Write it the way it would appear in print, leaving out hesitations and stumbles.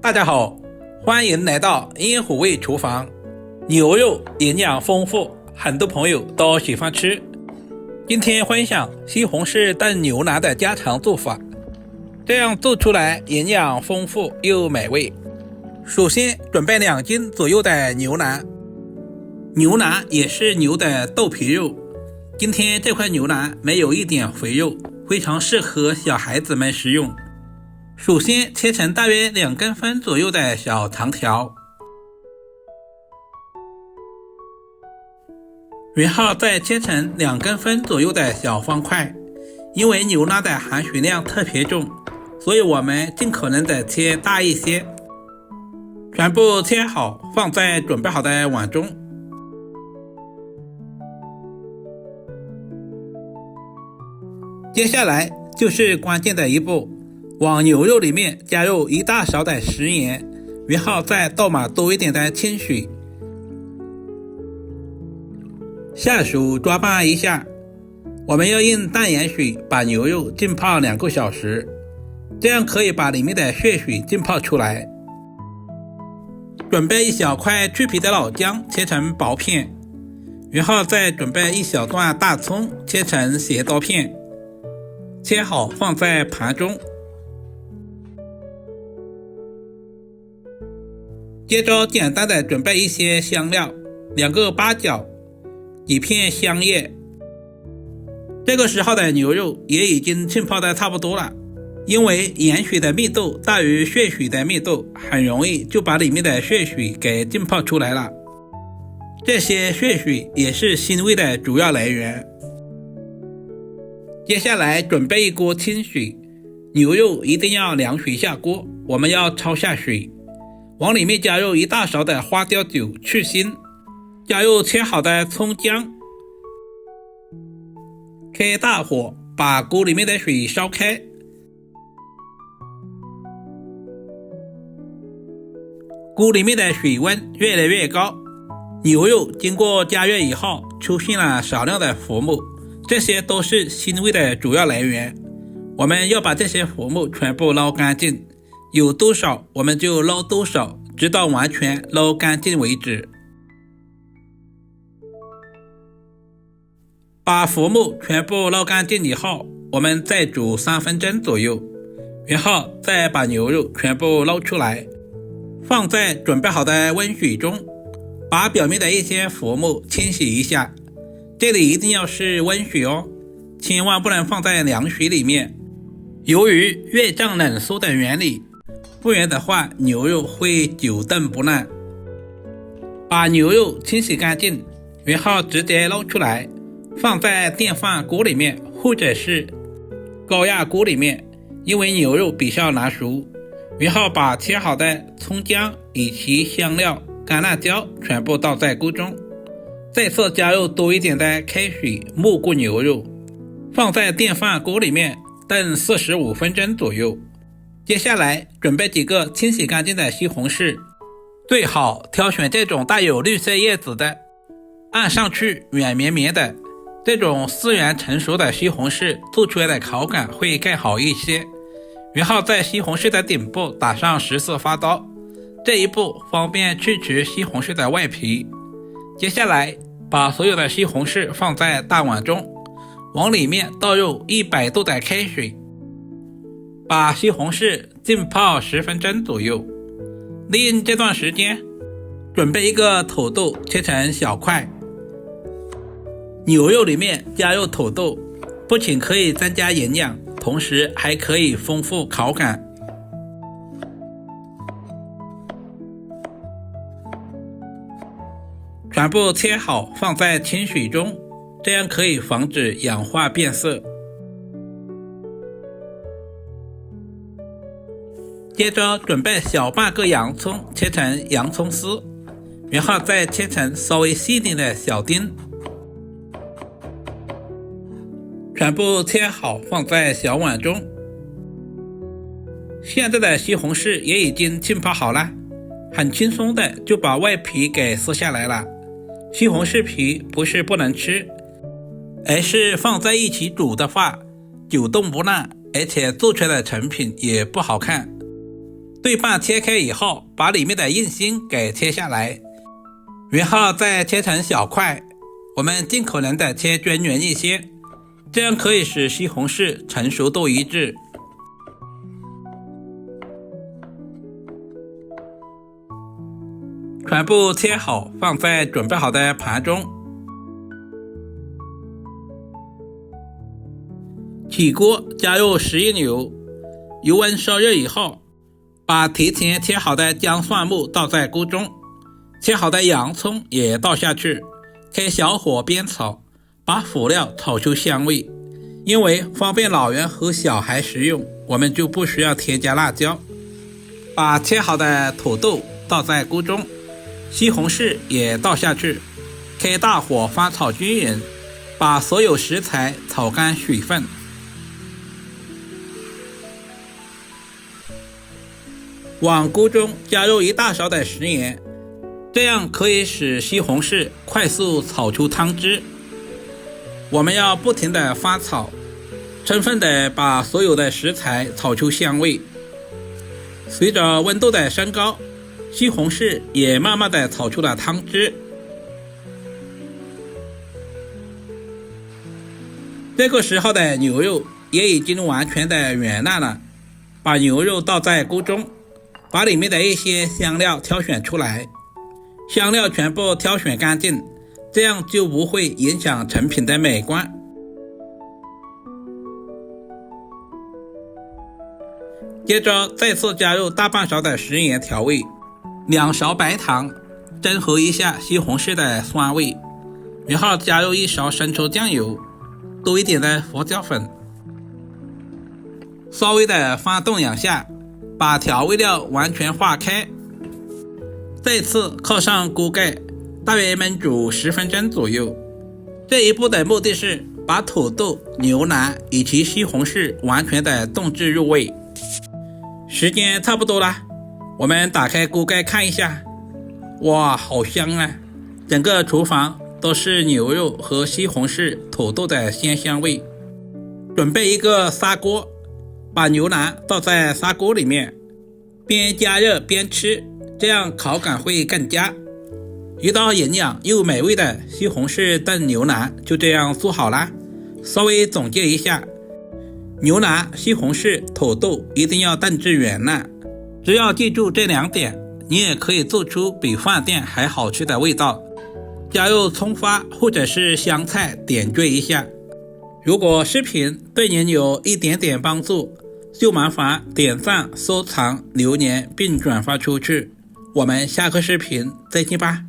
大家好，欢迎来到烟虎味厨房。牛肉营养丰富，很多朋友都喜欢吃。今天分享西红柿炖牛腩的家常做法，这样做出来营养丰富又美味。首先准备2斤左右的牛腩，牛腩也是牛的豆皮肉。今天这块牛腩没有一点肥肉，非常适合小孩子们食用。首先切成大约2公分左右的小长条，然后再切成2公分左右的小方块。因为牛腩的含水量特别重，所以我们尽可能的切大一些。全部切好，放在准备好的碗中。接下来就是关键的一步，往牛肉里面加入1大勺的食盐，然后再倒满多一点的清水，下手抓拌一下。我们要用淡盐水把牛肉浸泡2个小时，这样可以把里面的血水浸泡出来。准备1小块去皮的老姜，切成薄片，然后再准备1小段大葱，切成斜刀片，切好放在盘中。接着简单的准备一些香料，2个八角，几片香叶。这个时候的牛肉也已经浸泡的差不多了，因为盐水的密度大于血水的密度，很容易就把里面的血水给浸泡出来了。这些血水也是腥味的主要来源。接下来准备1锅清水，牛肉一定要凉水下锅，我们要焯下水，往里面加入1大勺的花雕酒去腥，加入切好的葱姜，开大火把锅里面的水烧开。锅里面的水温越来越高，牛肉经过加热以后出现了少量的浮沫，这些都是腥味的主要来源。我们要把这些浮沫全部捞干净，有多少我们就捞多少，直到完全捞干净为止。把浮沫全部捞干净以后，我们再煮3分钟左右，然后再把牛肉全部捞出来，放在准备好的温水中，把表面的一些浮沫清洗一下。这里一定要是温水哦，千万不能放在凉水里面。由于热胀冷缩的原理，不然的话牛肉会久炖不烂。把牛肉清洗干净，然后直接捞出来，放在电饭锅里面或者是高压锅里面，因为牛肉比较难熟。然后把切好的葱姜以及香料、干辣椒全部倒在锅中，再次加入多一点的开水没过牛肉，放在电饭锅里面炖45分钟左右。接下来准备几个清洗干净的西红柿，最好挑选这种带有绿色叶子的，按上去软绵绵的，这种自然成熟的西红柿做出来的口感会更好一些。然后在西红柿的顶部打上14色发刀，这一步方便去除西红柿的外皮。接下来把所有的西红柿放在大碗中，往里面倒入100度的开水，把西红柿浸泡10分钟左右。利用这段时间准备1个土豆切成小块，牛肉里面加入土豆，不仅可以增加营养，同时还可以丰富口感。全部切好放在清水中，这样可以防止氧化变色。接着准备小半个洋葱，切成洋葱丝，然后再切成稍微细一点的小丁，全部切好放在小碗中。现在的西红柿也已经浸泡好了，很轻松的就把外皮给撕下来了。西红柿皮不是不能吃，而是放在一起煮的话久冻不烂，而且做出来的成品也不好看。对半切开以后，把里面的硬芯给切下来，然后再切成小块，我们尽可能的切均匀一些，这样可以使西红柿成熟度一致。全部切好，放在准备好的盘中。起锅，加入食用油，油温烧热以后，把提前切好的姜蒜末倒在锅中，切好的洋葱也倒下去，开小火煸炒，把辅料炒出香味。因为方便老人和小孩食用，我们就不需要添加辣椒。把切好的土豆倒在锅中，西红柿也倒下去，开大火翻炒均匀，把所有食材炒干水分。往锅中加入1大勺的食盐，这样可以使西红柿快速炒出汤汁。我们要不停地翻炒，充分地把所有的食材炒出香味。随着温度的升高，西红柿也慢慢地炒出了汤汁。这个时候的牛肉也已经完全的软烂了，把牛肉倒在锅中，把里面的一些香料挑选出来，香料全部挑选干净，这样就不会影响成品的美观。接着再次加入大半勺的食盐调味，2勺白糖，中和一下西红柿的酸味，然后加入1勺生抽酱油，多一点的胡椒粉，稍微的翻动2下，把调味料完全化开。再次靠上锅盖，大约焖煮10分钟左右。这一步的目的是把土豆、牛腩以及西红柿完全的炖至入味。时间差不多了，我们打开锅盖看一下，哇，好香啊！整个厨房都是牛肉和西红柿、土豆的鲜香味。准备一个砂锅，把牛腩倒在砂锅里面，边加热边吃，这样口感会更佳。一道营养又美味的西红柿炖牛腩就这样做好了。稍微总结一下，牛腩、西红柿、土豆一定要炖至软烂，只要记住这2点，你也可以做出比饭店还好吃的味道。加入葱花或者是香菜点缀一下。如果视频对您有一点点帮助，就麻烦点赞、收藏、留言并转发出去。我们下个视频再见吧。